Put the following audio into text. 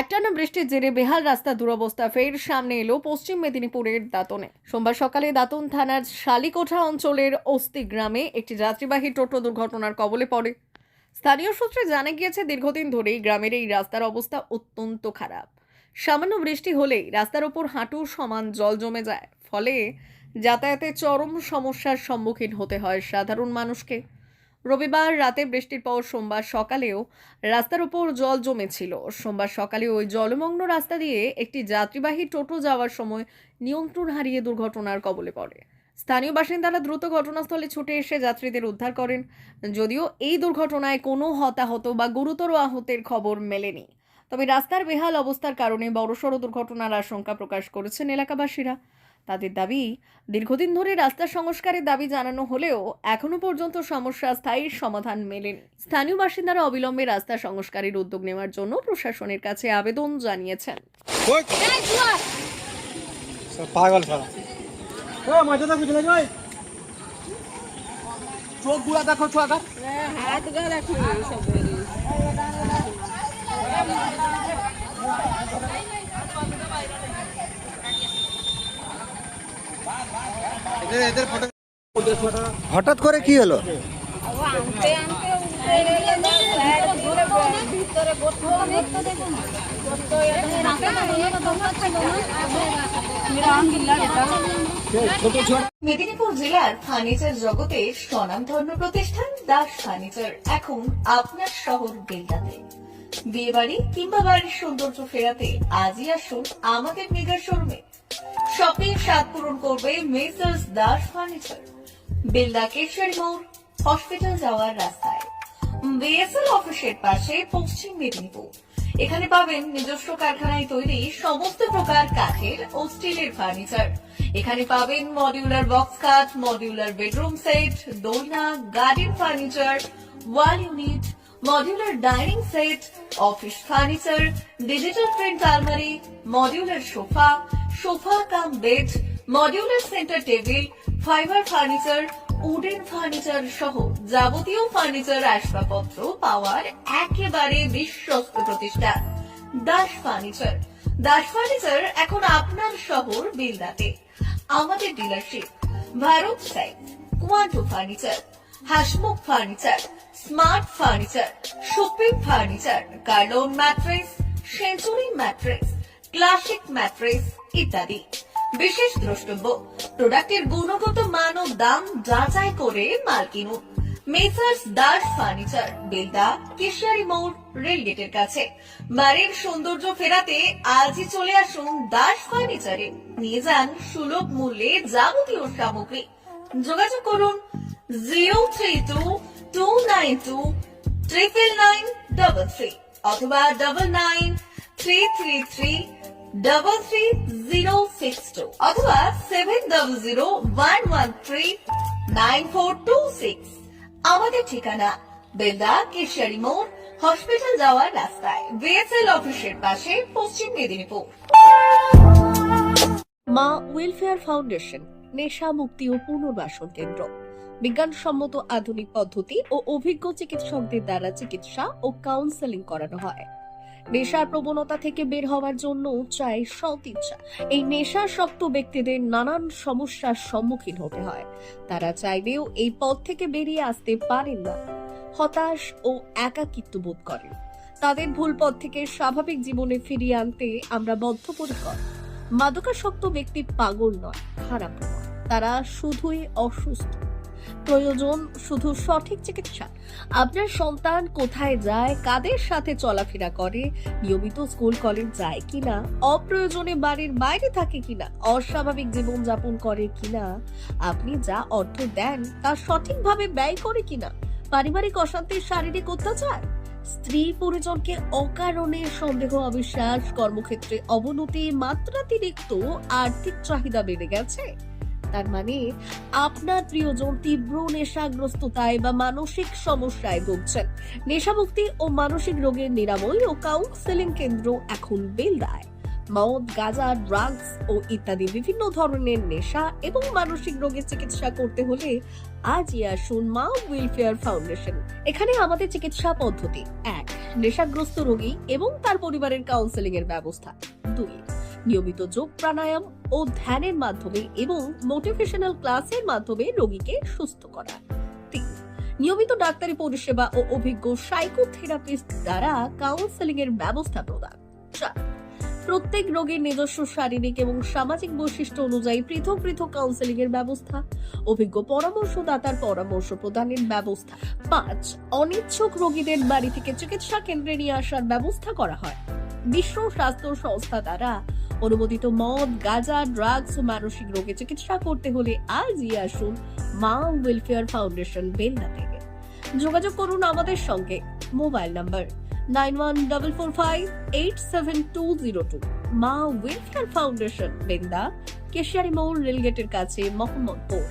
একটানা বৃষ্টির জেরে বেহাল রাস্তা দুরবস্থা ফের সামনে এলো পশ্চিম মেদিনীপুরের দাঁতনে। সোমবার সকালে দাঁতন থানার শালিকোঠা অঞ্চলের অস্তি গ্রামে একটি যাত্রীবাহী টোটো দুর্ঘটনার কবলে পড়ে। স্থানীয় সূত্রে জানা গিয়েছে, দীর্ঘদিন ধরেই গ্রামের এই রাস্তার অবস্থা অত্যন্ত খারাপ। সামান্য বৃষ্টি হলেই রাস্তার ওপর হাঁটু সমান জল জমে যায়, ফলে যাতায়াতে চরম সমস্যার সম্মুখীন হতে হয় সাধারণ মানুষকে। রবিবার রাতে বৃষ্টির পর সোমবার সকালেও রাস্তার উপর জল জমেছিল। সোমবার সকালে ওই জলমগ্ন রাস্তা দিয়ে একটি যাত্রীবাহী টোটো যাওয়ার সময় নিয়ন্ত্রণ হারিয়ে দুর্ঘটনার কবলে পড়ে। স্থানীয় বাসিন্দারা দ্রুত ঘটনাস্থলে ছুটে এসে যাত্রীদের উদ্ধার করেন। যদিও এই দুর্ঘটনায় কোনো হতাহত বা গুরুতর আহতের খবর মেলেনি, তবে রাস্তার বেহাল অবস্থার কারণে বড়সড় দুর্ঘটনার আশঙ্কা প্রকাশ করেছেন এলাকাবাসীরা। তাদের দাবি, দীর্ঘদিন ধরে রাস্তা সংস্কারের দাবি জানানো হলেও এখনো পর্যন্ত সমস্যা স্থায়ী সমাধান মেলেনি। স্থানীয় বাসিন্দারা অবিলম্বে রাস্তা সংস্কারের উদ্যোগ নেওয়ার জন্য প্রশাসনের কাছে আবেদন জানিয়েছেন। পাগল সারা মজা বুঝলে যাই চোখ গুলা দেখো ছোয়াটা হাত গা দেখো সব এদের ফটো হঠাৎ করে কি হলো? আনতে আনতে ভিতরে মেদিনীপুর জেলার ফার্নিচার জগতে স্বনামধন্য প্রতিষ্ঠান দাস ফার্নিচার এখন আপনার শহর বেলদাতে। বিয়ে বাড়ি কিংবা বাড়ির সৌন্দর্য ফেরাতে আজই আসুন আমাদের মেগা শোরুমে। শপিং স্বাদ পূরণ করবে মেসার্স দাস ফার্নিচার, বেলদা কেশরী মোড়, হসপিটাল যাওয়ার রাস্তায়, বিএসএল অফিসের পাশে, পশ্চিম মেদিনীপুর। এখানে পাবেন নিজস্ব কারখানায় তৈরি সমস্ত প্রকার কাঠের ও স্টিলের ফার্নিচার। এখানে পাবেন modular box cut, modular bedroom set, দোলনা, garden furniture, wall unit, modular dining set, office furniture, digital print আলমারি, modular sofa, sofa cum bed, modular centre table, fibre furniture, wooden furniture সহ যাবতীয় ফার্নিচার আসবাবপত্র পাওয়ার একেবারে বিশ্বস্ত প্রতিষ্ঠান দাস ফার্নিচার। দাস ফার্নিচার এখন আপনার শহর বেলদাতে। আমাদের dealership Bharat side, Quanto furniture, Hasmukh furniture, smart furniture, supreme furniture, Kurlon mattress, century mattress, classic mattress ইত্যাদি। বিশেষ দ্রষ্টব্য, প্রোডাক্টের গুণগত মান ও দাম যাচাই করে মাল কিনুন। মেসার্স দাস ফার্নিচার, বেলদা কেশরী মোড়, রেলগেটের কাছে। বাড়ির সৌন্দর্য ফেরাতে আজই চলে আসুন দাস ফার্নিচারে। নিয়ে যান সুলভ মূল্যে যাবতীয় সামগ্রী। যোগাযোগ করুন 03229239933 অথবা 9933333062 অথবা 7001139426। আমাদের ঠিকানা বেলদা কেশরী মোড়, হসপিটাল যাওয়ার রাস্তায়, বিএসএল অফিসের পাশে, পশ্চিম মেদিনীপুর। মা ওয়েলফেয়ার ফাউন্ডেশন নেশা মুক্তি ও পুনর্বাসন কেন্দ্র। বিজ্ঞানসম্মত আধুনিক পদ্ধতি ও অভিজ্ঞ চিকিৎসকদের দ্বারা চিকিৎসা ও কাউন্সেলিং করানো হয়। নেশার প্রবণতা থেকে বের হওয়ার জন্য চাই সৎ ইচ্ছা। এই নেশাসক্ত ব্যক্তিদের নানান সমস্যার সম্মুখীন হতে হয়। তারা চাইলেও এই পথ থেকে বেরিয়ে আসতে পারেন না, হতাশ ও একাকিত্ব বোধ করেন। তাদের ভুল পথ থেকে স্বাভাবিক জীবনে ফিরিয়ে আনতে আমরা বদ্ধপরিকর। মাদকাসক্ত ব্যক্তি পাগল নয়, খারাপ নয়, তারা শুধুই অসুস্থ। প্রয়োজন শুধু সঠিক চিকিৎসা। আপনার সন্তান কোথায় যায়, কাদের সাথে চলাফেরা করে, নিয়মিত স্কুল কলেজ যায় কিনা, অপ্রয়োজনে বাড়ির বাইরে থাকে কিনা, অস্বাভাবিক জীবন যাপন করে কিনা, আপনি যা অর্থ দেন তা সঠিকভাবে ব্যয় করে কিনা, পারিবারিক অশান্তির শারীরিক অত্যাচার, স্ত্রী পরিজনকে অকারণে সন্দেহ, অবিশ্বাস, কর্মক্ষেত্রে অবনতি, মাত্রাতিরিক্ত আর্থিক চাহিদা বেড়ে গেছে, তার মানে আপনার প্রিয়জন তীব্র নেশাগ্রস্ততায় বা মানসিক সমস্যায় ভুগছেন। নেশামুক্তি ও মানসিক রোগের নিরাময় ও কাউন্সেলিং কেন্দ্র এখন বেলদায়। মদ, গাঁজা, ড্রাগস ও ইত্যাদি বিভিন্ন ধরনের নেশা এবং মানসিক রোগের চিকিৎসা করতে হলে আজই আসুন মা ওয়েলফেয়ার ফাউন্ডেশন। এখানে আমাদের চিকিৎসা পদ্ধতি: 1. নেশাগ্রস্ত রোগী এবং তার পরিবারের কাউন্সেলিং এর ব্যবস্থা। 2. নিয়মিত যোগ প্রাণায়াম ও ধ্যানের মাধ্যমে এবং মোটিভেশনাল ক্লাসের মাধ্যমে রোগীকে সুস্থ করা। 3. নিয়মিত ডাক্তারি পরিষেবা ও অভিজ্ঞ সাইকোথেরাপিস্ট দ্বারা কাউন্সেলিং এর ব্যবস্থা প্রদান। 4. প্রত্যেক রোগীর নিজস্ব শারীরিক এবং সামাজিক বৈশিষ্ট্য অনুযায়ী পৃথক পৃথক কাউন্সেলিং এর ব্যবস্থা, অভিজ্ঞ পরামর্শদাতার পরামর্শ প্রদানের ব্যবস্থা। 5. অনিচ্ছুক রোগীদের বাড়ি থেকে চিকিৎসা কেন্দ্রে নিয়ে আসার ব্যবস্থা করা হয়। বিশ্ব স্বাস্থ্য সংস্থা দ্বারা অনুমোদিত মদ, গাঁজা, ড্রাগস ও মানসিক রোগে চিকিৎসা করতে হলে আজই আসুন মা ওয়েলফেয়ার ফাউন্ডেশন বেলদা থেকে। যোগাযোগ করুন আমাদের সঙ্গে। Mobile number 9144587202। মা ওয়েলফেয়ার ফাউন্ডেশন বেলদা, কেশিয়ারি মোড়, রেলগেটের কাছে, মোহাম্মদপুর।